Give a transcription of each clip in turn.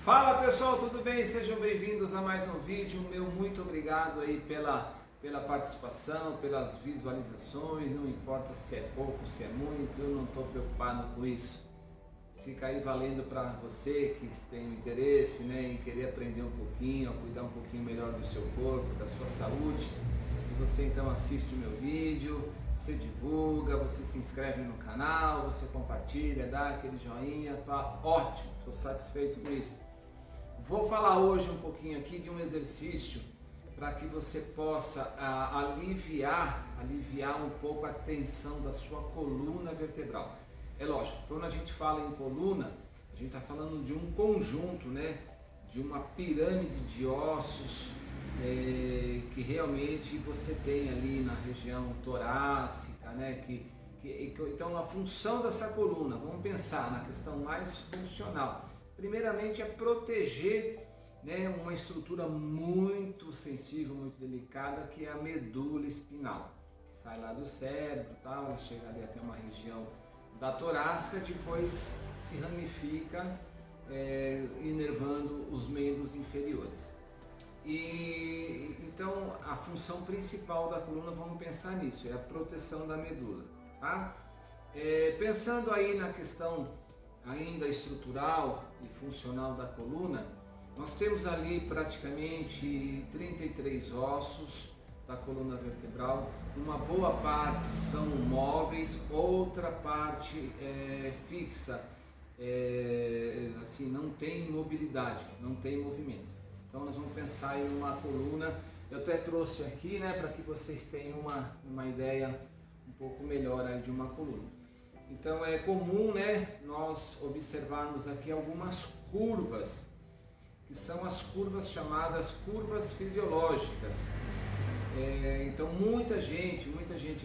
Fala pessoal, tudo bem? Sejam bem-vindos a mais um vídeo. Meu muito obrigado aí pela participação, pelas visualizações. Não importa se é pouco, se é muito, eu não estou preocupado com isso. Fica aí valendo para você que tem interesse, né, em querer aprender um pouquinho, a cuidar um pouquinho melhor do seu corpo, da sua saúde. E você então assiste o meu vídeo, você divulga, você se inscreve no canal, você compartilha, dá aquele joinha, tá ótimo, estou satisfeito com isso. Vou falar hoje um pouquinho aqui de um exercício para que você possa aliviar um pouco a tensão da sua coluna vertebral. É lógico, quando a gente fala em coluna, a gente está falando de um conjunto, né, de uma pirâmide de ossos que realmente você tem ali na região torácica, né, então a função dessa coluna, vamos pensar na questão mais funcional. Primeiramente é proteger, né, uma estrutura muito sensível, muito delicada, que é a medula espinal, que sai lá do cérebro, tal, ela chega ali até uma região da torácica, depois se ramifica, inervando os membros inferiores. E então a função principal da coluna, vamos pensar nisso, é a proteção da medula, tá? Pensando aí na questão ainda estrutural e funcional da coluna, nós temos ali praticamente 33 ossos da coluna vertebral, uma boa parte são móveis, outra parte é fixa, assim, não tem mobilidade, não tem movimento. Então nós vamos pensar em uma coluna, eu até trouxe aqui, né, para que vocês tenham uma ideia um pouco melhor aí de uma coluna. Então é comum, né, nós observarmos aqui algumas curvas, que são as curvas chamadas curvas fisiológicas. Então muita gente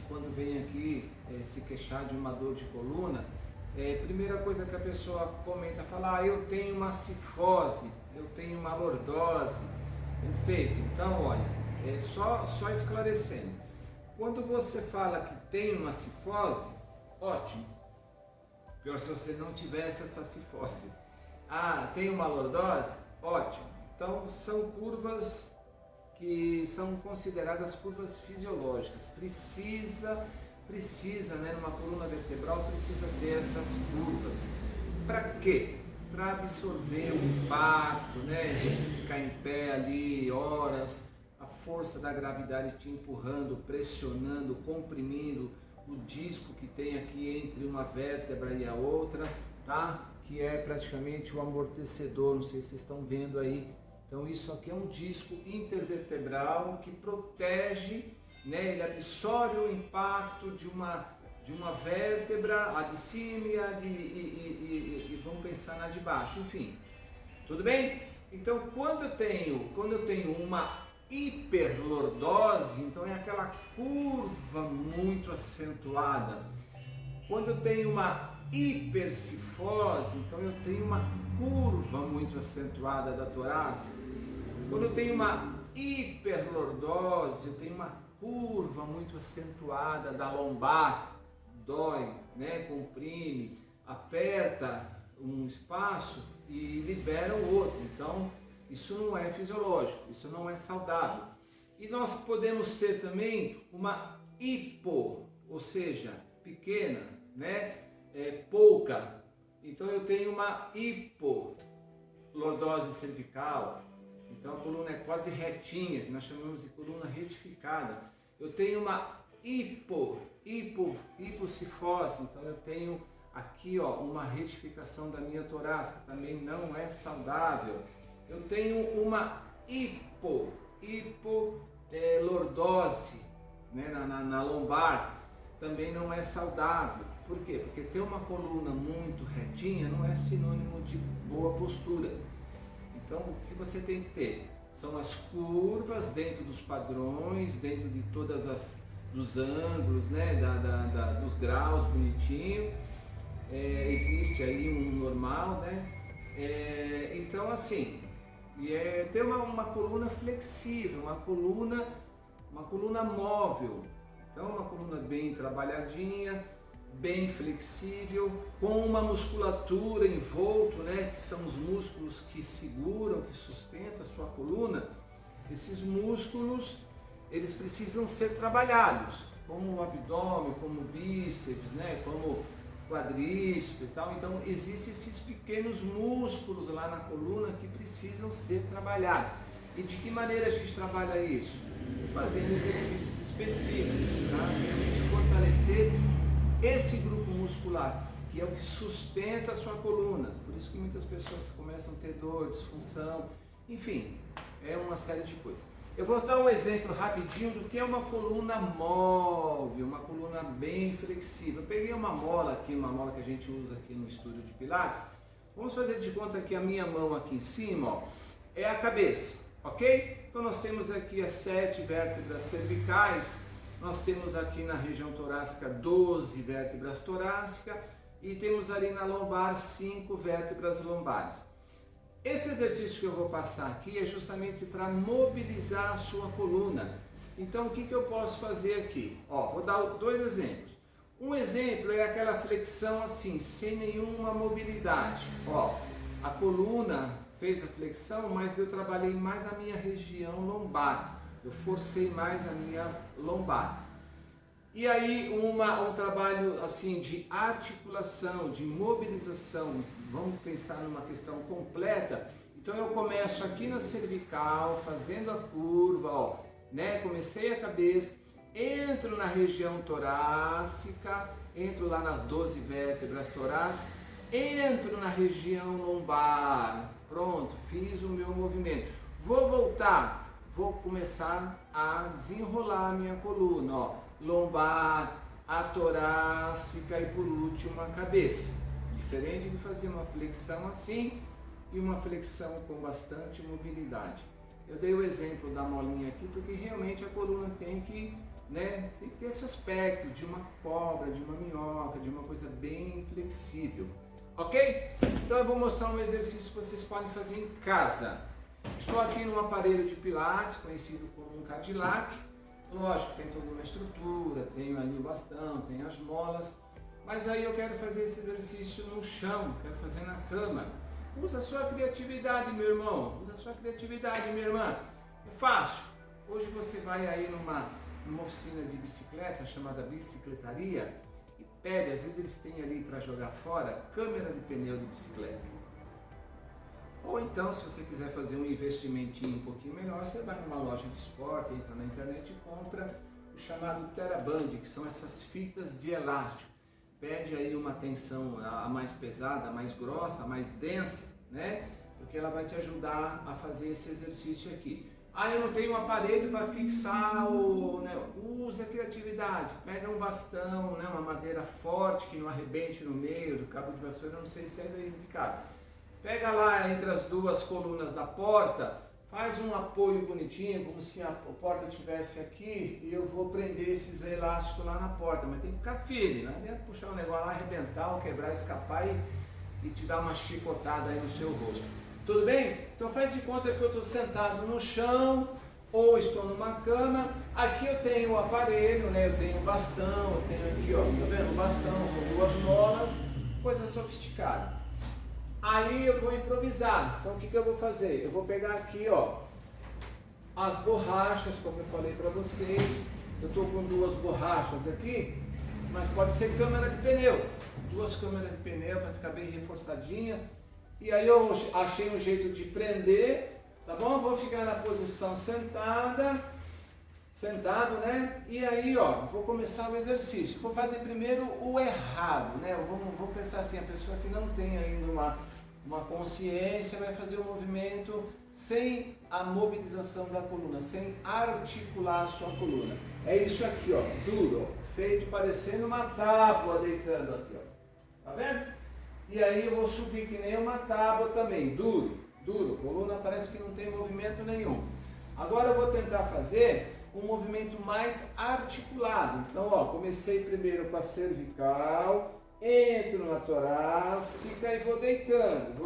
quando vem aqui se queixar de uma dor de coluna, primeira coisa que a pessoa comenta, fala, eu tenho uma cifose, eu tenho uma lordose. Perfeito, então olha, só esclarecendo, quando você fala que tem uma cifose, ótimo, pior se você não tivesse essa cifose. Tem uma lordose? Ótimo, então são curvas que são consideradas curvas fisiológicas, precisa, né, numa coluna vertebral precisa ter essas curvas. Para quê? Para absorver o impacto, né, você ficar em pé ali horas, a força da gravidade te empurrando, pressionando, comprimindo o disco que tem aqui entre uma vértebra e a outra, tá? Que é praticamente o amortecedor, não sei se vocês estão vendo aí. Então isso aqui é um disco intervertebral que protege, né? Ele absorve o impacto de uma vértebra, a de cima e vamos pensar na de baixo, enfim. Tudo bem? Então quando eu tenho uma hiperlordose, então é aquela curva muito acentuada. Quando eu tenho uma hipercifose, então eu tenho uma curva muito acentuada da torácica. Quando eu tenho uma hiperlordose, eu tenho uma curva muito acentuada da lombar, dói, né, comprime, aperta um espaço e libera o outro. Então isso não é fisiológico, isso não é saudável. E nós podemos ter também uma hipo, ou seja, pequena, né? Pouca. Então eu tenho uma hipolordose cervical, então a coluna é quase retinha, que nós chamamos de coluna retificada. Eu tenho uma hipocifose, então eu tenho aqui, ó, uma retificação da minha torácica, também não é saudável. Eu tenho uma hipolordose, né, na lombar, também não é saudável. Por quê? Porque ter uma coluna muito retinha não é sinônimo de boa postura. Então o que você tem que ter são as curvas dentro dos padrões, dentro de dos ângulos, né, dos graus bonitinho. Existe aí um normal, né? Então assim, ter uma coluna flexível, uma coluna móvel. Então uma coluna bem trabalhadinha, bem flexível, com uma musculatura envolto, né, que são os músculos músculos que seguram, que sustentam a sua coluna, esses músculos, eles precisam ser trabalhados, como o abdômen, como o bíceps, né? Como quadríceps e tal. Então, existem esses pequenos músculos lá na coluna que precisam ser trabalhados. E de que maneira a gente trabalha isso? Fazendo exercícios específicos, tá? Realmente fortalecer esse grupo muscular, que é o que sustenta a sua coluna. Por isso que muitas pessoas começam a ter dor, disfunção, enfim, é uma série de coisas. Eu vou dar um exemplo rapidinho do que é uma coluna móvel, uma coluna bem flexível. Eu peguei uma mola aqui, uma mola que a gente usa aqui no estúdio de Pilates. Vamos fazer de conta que a minha mão aqui em cima, ó, é a cabeça, ok? Então nós temos aqui as 7 vértebras cervicais, nós temos aqui na região torácica 12 vértebras torácicas e temos ali na lombar 5 vértebras lombares. Esse exercício que eu vou passar aqui é justamente para mobilizar a sua coluna. Então o que eu posso fazer aqui? Ó, vou dar 2 exemplos. Um exemplo é aquela flexão assim, sem nenhuma mobilidade. Ó, a coluna fez a flexão, mas eu trabalhei mais a minha região lombar. Eu forcei mais a minha lombar. E aí um trabalho assim de articulação, de mobilização, vamos pensar numa questão completa. Então eu começo aqui na cervical, fazendo a curva, ó, né? Comecei a cabeça, entro na região torácica, entro lá nas 12 vértebras torácicas, entro na região lombar, pronto, fiz o meu movimento. Vou voltar, vou começar a desenrolar a minha coluna, ó. Lombar, a torácica e por último a cabeça. Diferente de fazer uma flexão assim e uma flexão com bastante mobilidade. Eu dei o exemplo da molinha aqui porque realmente a coluna tem que, né, tem que ter esse aspecto de uma cobra, de uma minhoca, de uma coisa bem flexível. Ok? Então eu vou mostrar um exercício que vocês podem fazer em casa. Estou aqui num aparelho de pilates conhecido como um Cadillac. Lógico, tem toda uma estrutura, tenho ali o bastão, tenho as molas, mas aí eu quero fazer esse exercício no chão, quero fazer na cama. Usa a sua criatividade, meu irmão, usa a sua criatividade, minha irmã. É fácil. Hoje você vai aí numa oficina de bicicleta chamada bicicletaria e pede, às vezes eles têm ali para jogar fora, câmera de pneu de bicicleta. Ou então, se você quiser fazer um investimentinho um pouquinho melhor, você vai numa loja de esporte, entra na internet e compra o chamado Teraband, que são essas fitas de elástico. Pede aí uma tensão a mais pesada, a mais grossa, a mais densa, né? Porque ela vai te ajudar a fazer esse exercício aqui. Ah, eu não tenho um aparelho para fixar né? Usa a criatividade. Pega um bastão, né? Uma madeira forte que não arrebente no meio do cabo de vassoura, eu não sei se é indicado. Pega lá entre as 2 colunas da porta, faz um apoio bonitinho, como se a porta estivesse aqui, e eu vou prender esses elásticos lá na porta, mas tem que ficar firme, não adianta puxar o negócio lá, arrebentar ou quebrar, escapar e te dar uma chicotada aí no seu rosto. Tudo bem? Então faz de conta que eu estou sentado no chão, ou estou numa cama, aqui eu tenho o aparelho, né? Eu tenho o bastão, eu tenho aqui, ó, tá vendo? O bastão com 2 molas, coisa sofisticada. Aí eu vou improvisar. Então o que eu vou fazer? Eu vou pegar aqui, ó, as borrachas, como eu falei para vocês. Eu estou com 2 borrachas aqui, mas pode ser câmera de pneu. 2 câmeras de pneu para ficar bem reforçadinha. E aí eu achei um jeito de prender, tá bom? Vou ficar na posição sentado, né? E aí, ó, vou começar o exercício. Vou fazer primeiro o errado, né? Vou pensar assim, a pessoa que não tem ainda uma consciência vai fazer o movimento sem a mobilização da coluna, sem articular a sua coluna. É isso aqui, ó, duro, ó, feito parecendo uma tábua deitando aqui, ó. Tá vendo? E aí eu vou subir que nem uma tábua também, duro, coluna parece que não tem movimento nenhum. Agora eu vou tentar fazer um movimento mais articulado. Então, ó, comecei primeiro com a cervical, entro na torácica e vou deitando.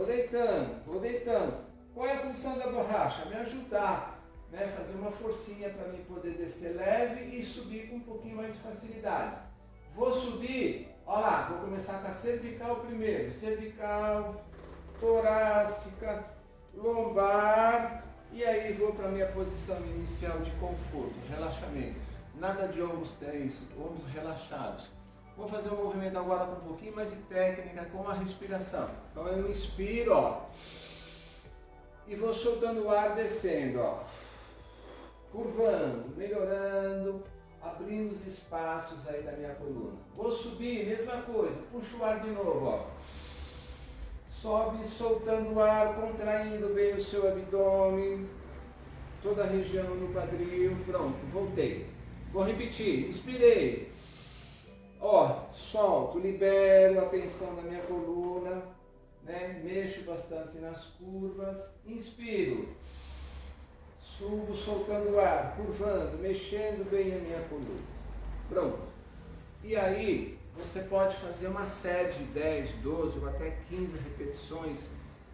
Qual é a função da borracha? Me ajudar, né? Fazer uma forcinha para mim poder descer leve e subir com um pouquinho mais de facilidade. Vou subir, ó lá, vou começar com a cervical primeiro. Cervical, torácica, lombar, e aí vou para a minha posição inicial de conforto, relaxamento. Nada de ombros tensos, ombros relaxados. Vou fazer um movimento agora com um pouquinho mais de técnica com a respiração. Então eu inspiro, ó, e vou soltando o ar descendo, ó, curvando, melhorando, abrindo os espaços aí da minha coluna. Vou subir, mesma coisa, puxo o ar de novo, ó. Sobe soltando o ar, contraindo bem o seu abdômen, toda a região no quadril, pronto, voltei. Vou repetir, inspirei, ó, solto, libero a tensão da minha coluna, né? Mexo bastante nas curvas, inspiro, subo soltando o ar, curvando, mexendo bem a minha coluna, pronto. E aí, você pode fazer uma série de 10, 12 ou até 15 repetições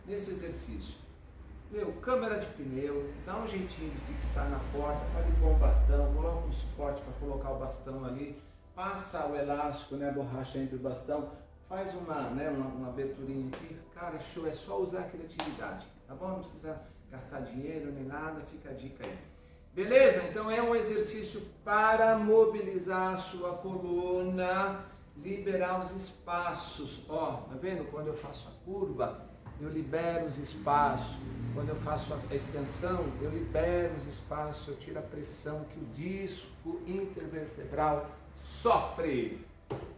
nesse exercício. Meu, câmera de pneu, dá um jeitinho de fixar na porta, pode pôr um bastão, coloca um suporte para colocar o bastão ali, passa o elástico, né, a borracha entre o bastão, faz uma aberturinha aqui, cara, show, é só usar a criatividade, tá bom? Não precisa gastar dinheiro nem nada, fica a dica aí. Beleza? Então é um exercício para mobilizar a sua coluna, liberar os espaços, ó, tá vendo? Quando eu faço a curva, eu libero os espaços, quando eu faço a extensão, eu libero os espaços, eu tiro a pressão que o disco intervertebral sofre.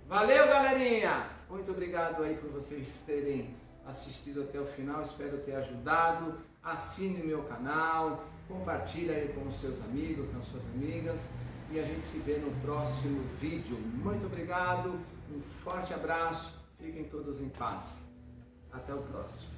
Valeu, galerinha! Muito obrigado aí por vocês terem assistido até o final, espero ter ajudado. Assine meu canal, compartilhe aí com os seus amigos, com as suas amigas, e a gente se vê no próximo vídeo. Muito obrigado, um forte abraço, fiquem todos em paz. Até o próximo.